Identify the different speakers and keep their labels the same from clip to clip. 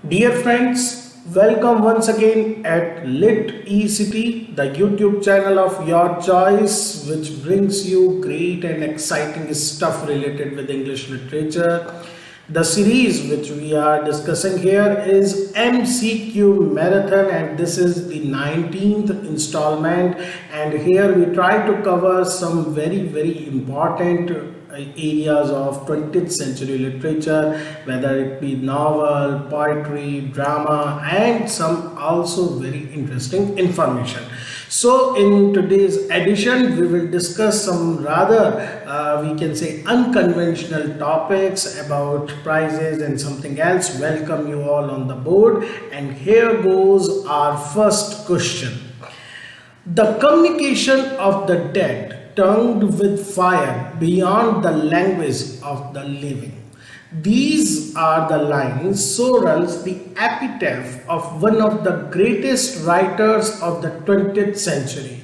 Speaker 1: Dear friends, welcome once again at Lit eCity, the YouTube channel of your choice, which brings you great and exciting stuff related with English literature. The series which we are discussing here is MCQ Marathon, and this is the 19th installment. And here we try to cover some very important areas of 20th century literature, whether it be novel, poetry, drama, and some also very interesting information. So in today's edition we will discuss some rather we can say unconventional topics about prizes and something else. Welcome you all on the board, and here goes our first question. The communication of the dead, tongued with fire beyond the language of the living. These are the lines, so runs the epitaph of one of the greatest writers of the 20th century.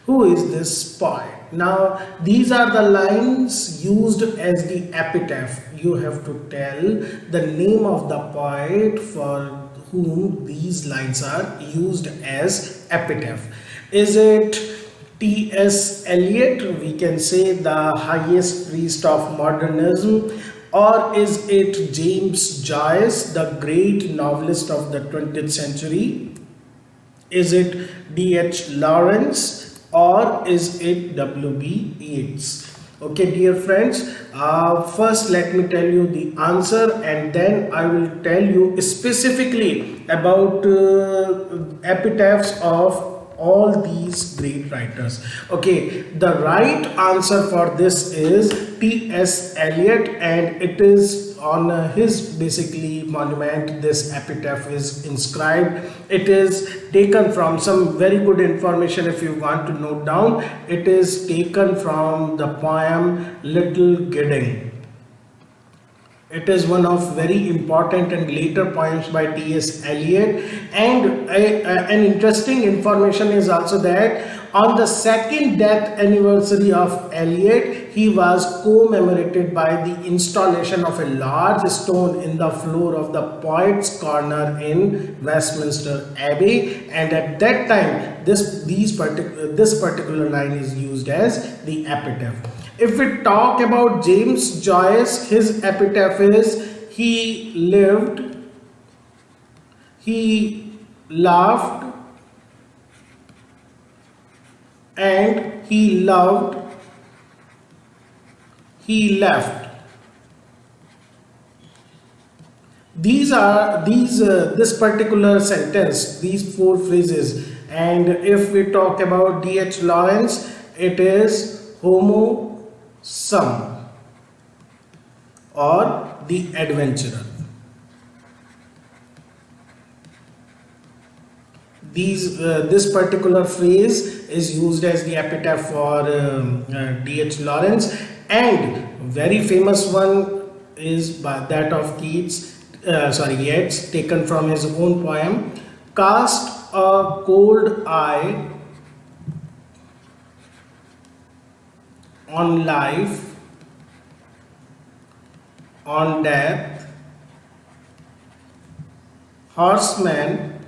Speaker 1: Who is this poet? Now, these are the lines used as the epitaph. You have to tell the name of the poet for whom these lines are used as epitaph. Is it T.S. Eliot, we can say the highest priest of modernism, or is it James Joyce, the great novelist of the 20th century? Is it D.H. Lawrence, or is it W.B. Yeats? Okay, dear friends, first let me tell you the answer, and then I will tell you specifically about epitaphs of all these great writers. Okay, the right answer for this is T.S. Eliot, and it is on his basically monument this epitaph is inscribed. It is taken from some very good information. If you want to note down, it is taken from the poem Little Gidding. It is one of very important and later poems by T.S. Eliot, and an interesting information is also that on the second death anniversary of Eliot, he was commemorated by the installation of a large stone in the floor of the Poets' Corner in Westminster Abbey, and at that time this particular line is used as the epitaph. If we talk about James Joyce, his epitaph is he lived, he laughed, and he loved, he left. This particular sentence, these four phrases. And if we talk about D.H. Lawrence, it is Homo Sum, or the adventurer. This particular phrase is used as the epitaph for D.H. Lawrence, and very famous one is by that of Yeats, taken from his own poem. Cast a cold eye on life, on death, horsemen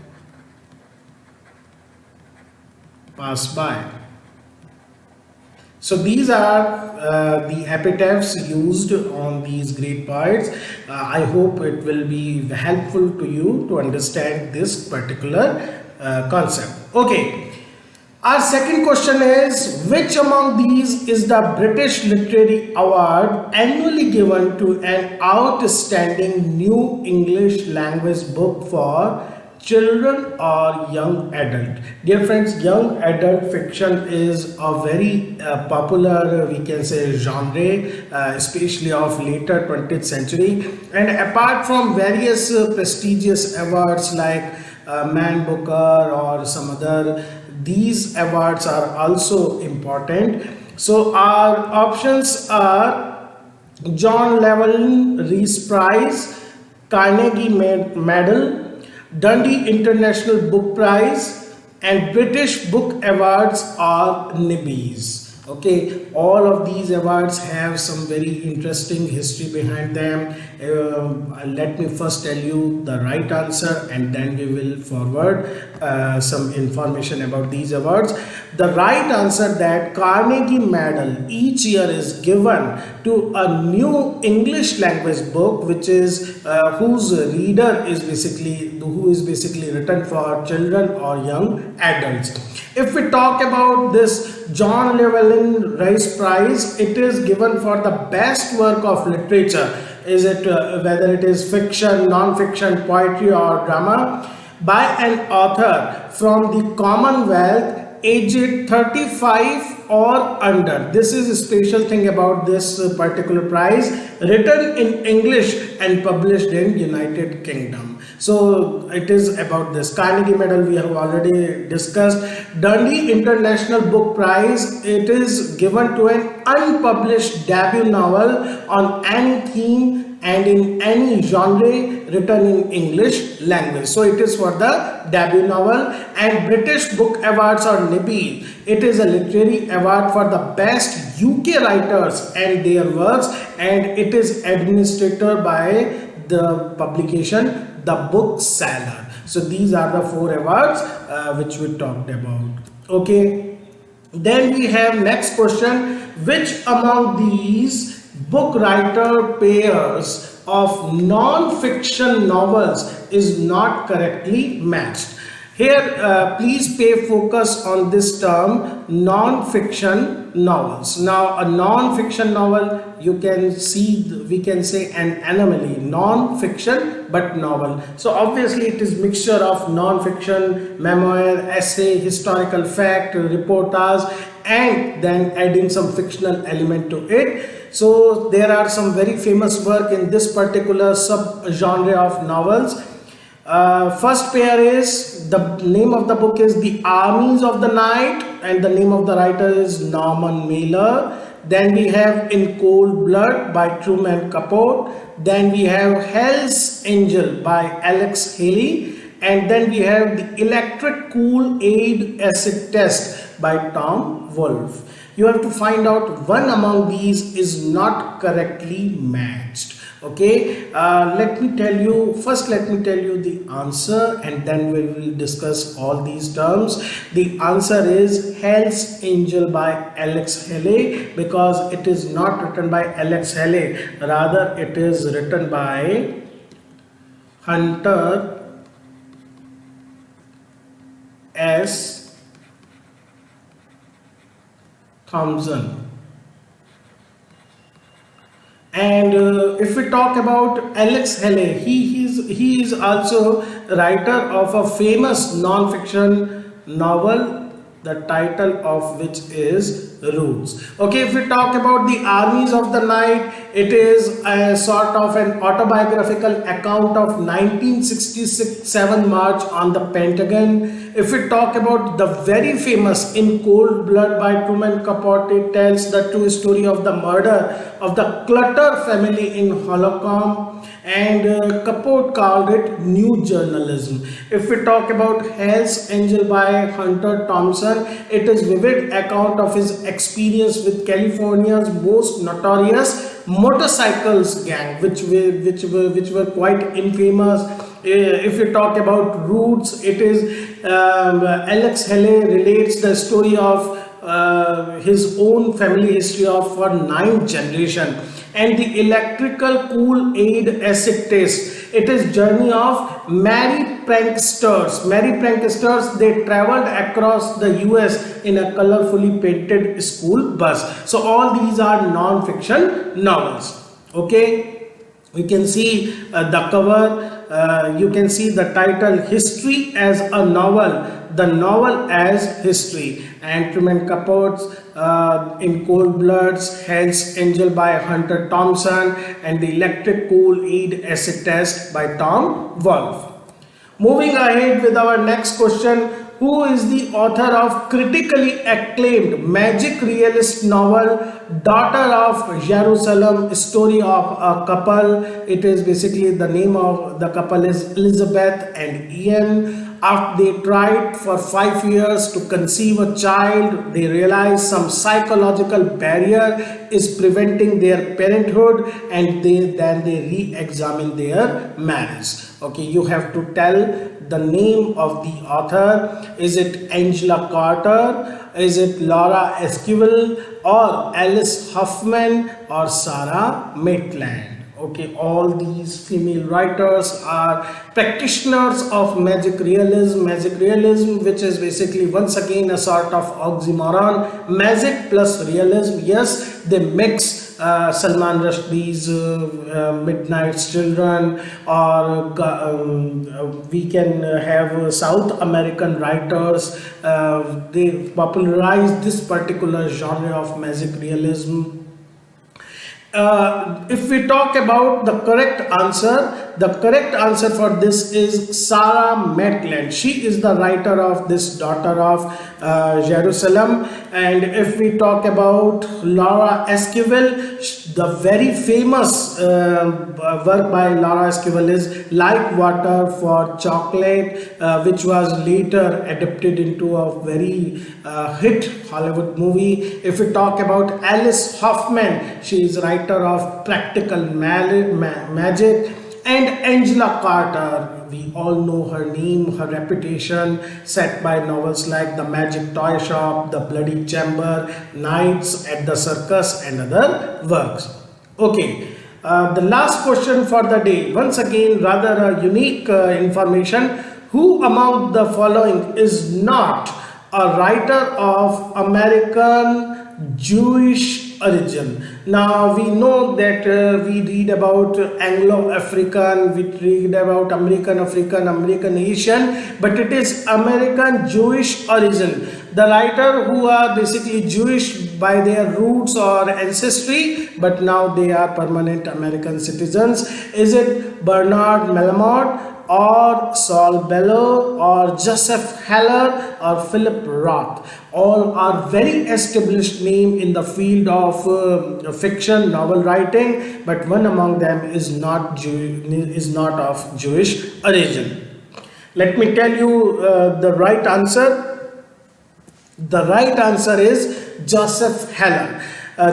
Speaker 1: pass by. So these are the epitaphs used on these great poets. I hope it will be helpful to you to understand this particular concept. Okay. Our second question is, which among these is the British Literary Award annually given to an outstanding new English language book for children or young adult? Dear friends, young adult fiction is a very popular, we can say, genre, especially of later 20th century. And apart from various prestigious awards like Man Booker or some other, these awards are also important. So our options are John Llewellyn Rhys Prize, Carnegie Medal, Dundee International Book Prize, and British Book Awards or Nibbies. Okay, all of these awards have some very interesting history behind them. Let me first tell you the right answer and then we will forward some information about these awards. The right answer, that Carnegie Medal each year is given to a new English language book which is whose reader is basically written for children or young adults. If we talk about this John Llewellyn Rice Prize, it is given for the best work of literature. Is it whether it is fiction, non-fiction, poetry or drama, by an author from the Commonwealth aged 35 or under. This is a special thing about this particular prize, written in English and published in United Kingdom. So it is about this. Carnegie Medal we have already discussed. Dundee International Book Prize, it is given to an unpublished debut novel on any theme and in any genre written in English language. So it is for the debut novel. And British Book Awards or NIBE, it is a literary award for the best UK writers and their works, and it is administered by the publication The Bookseller. So these are the 4 awards which we talked about. Okay, then we have next question: which among these book writer pairs of non-fiction novels is not correctly matched? Here please pay focus on this term, non-fiction novels. Now a non-fiction novel, you can see, we can say an anomaly, non-fiction but novel. So obviously it is mixture of non-fiction, memoir, essay, historical fact, reportage, and then adding some fictional element to it. So there are some very famous work in this particular sub-genre of novels. First pair is, the name of the book is The Armies of the Night and the name of the writer is Norman Mailer. Then we have In Cold Blood by Truman Capote. Then we have Hell's Angel by Alex Haley. And then we have The Electric Kool-Aid Acid Test by Tom Wolfe. You have to find out one among these is not correctly matched. Okay, let me tell you the answer and then we will discuss all these terms. The answer is Hell's Angel by Alex Haley, because it is not written by Alex Haley, rather it is written by Hunter S. Thompson. And if we talk about Alex Haley, he is also writer of a famous non-fiction novel, the title of which is Roots. Okay, if we talk about The Armies of the Night, it is a sort of an autobiographical account of 1967 march on the Pentagon. If we talk about the very famous In Cold Blood by Truman Capote, it tells the true story of the murder of the Clutter family in Holcomb, and Capote called it new journalism. If we talk about Hell's Angel by Hunter Thompson, it is vivid account of his experience with California's most notorious motorcycles gang, which were quite infamous. If you talk about Roots, it is Alex Haley relates the story of his own family history of for 9th generation. And The Electrical Kool-Aid Acid Test, it is journey of merry pranksters. They traveled across the US in a colorfully painted school bus. So all these are non-fiction novels. Okay, we can see the cover. You can see the title, History as a Novel, the novel as history, and Truman Capote's In Cold Bloods, Hell's Angel by Hunter Thompson, and The Electric Kool-Aid Acid Test by Tom Wolfe. Moving ahead with our next question: who is the author of critically acclaimed magic realist novel Daughter of Jerusalem, Story of a Couple? It is basically, the name of the couple is Elizabeth and Ian. After they tried for 5 years to conceive a child, they realized some psychological barrier is preventing their parenthood, and then they re-examine their marriage. Okay, you have to tell the name of the author. Is it Angela Carter? Is it Laura Esquivel, or Alice Huffman, or Sarah Maitland? Okay, all these female writers are practitioners of magic realism. Magic realism, which is basically once again a sort of oxymoron. Magic plus realism. Yes, they mix Salman Rushdie's Midnight's Children, or we can have South American writers. They popularized this particular genre of magic realism. If we talk about the correct answer for this is Sarah Maitland. She is the writer of this Daughter of Jerusalem. And if we talk about Laura Esquivel, the very famous work by Laura Esquivel is Like Water for Chocolate, which was later adapted into a very hit Hollywood movie. If we talk about Alice Huffman, she is writer of Practical Magic. And Angela Carter, we all know her name, her reputation set by novels like The Magic Toy Shop, The Bloody Chamber, Nights at the Circus, and other works. Okay, the last question for the day, once again rather a unique information. Who among the following is not a writer of American Jewish origin? Now we know that we read about Anglo-African, we read about American African, American Asian, but it is American Jewish origin. The writer who are basically Jewish by their roots or ancestry, but now they are permanent American citizens. Is it Bernard Malamud, or Saul Bellow, or Joseph Heller, or Philip Roth? All are very established names in the field of fiction, novel writing, but one among them is not of Jewish origin. Let me tell you the right answer. The right answer is Joseph Heller.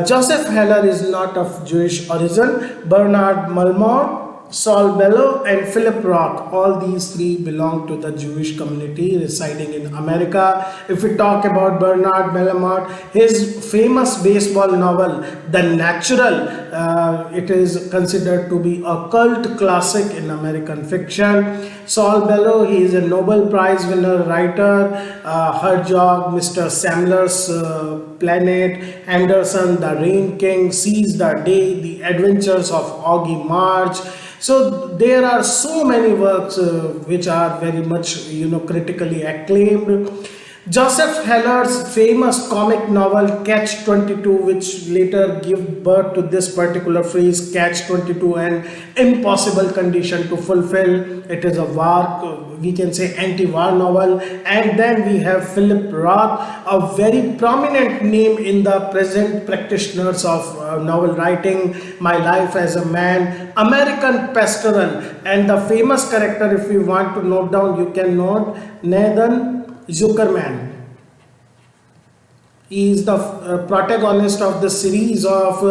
Speaker 1: Joseph Heller is not of Jewish origin. Bernard Malamud, Saul Bellow, and Philip Roth, all these three belong to the Jewish community residing in America. If we talk about Bernard Malamud, his famous baseball novel The Natural, it is considered to be a cult classic in American fiction. Saul Bellow, he is a Nobel Prize winner writer. Herzog, Mr. Samler's Planet, Anderson, The Rain King, Seize the Day, The Adventures of Augie March. So there are so many works which are very much critically acclaimed. Joseph Heller's famous comic novel Catch-22, which later gave birth to this particular phrase Catch-22, an impossible condition to fulfill. It is a war, we can say anti-war novel. And then we have Philip Roth, a very prominent name in the present practitioners of novel writing, My Life as a Man, American Pastoral, and the famous character, if you want to note down, you can note Nathan Zuckerman. He is the protagonist of the series of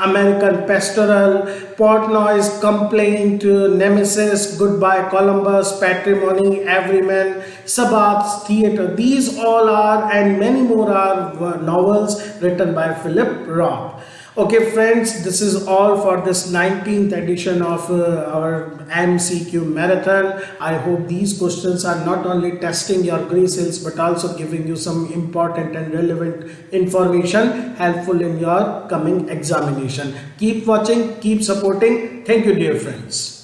Speaker 1: American Pastoral, Portnoy's Complaint, Nemesis, Goodbye Columbus, Patrimony, Everyman, Sabbath's Theatre. These all are, and many more are, novels written by Philip Roth. Okay friends, this is all for this 19th edition of our MCQ marathon. I hope these questions are not only testing your grey cells but also giving you some important and relevant information helpful in your coming examination. Keep watching, keep supporting. Thank you dear friends.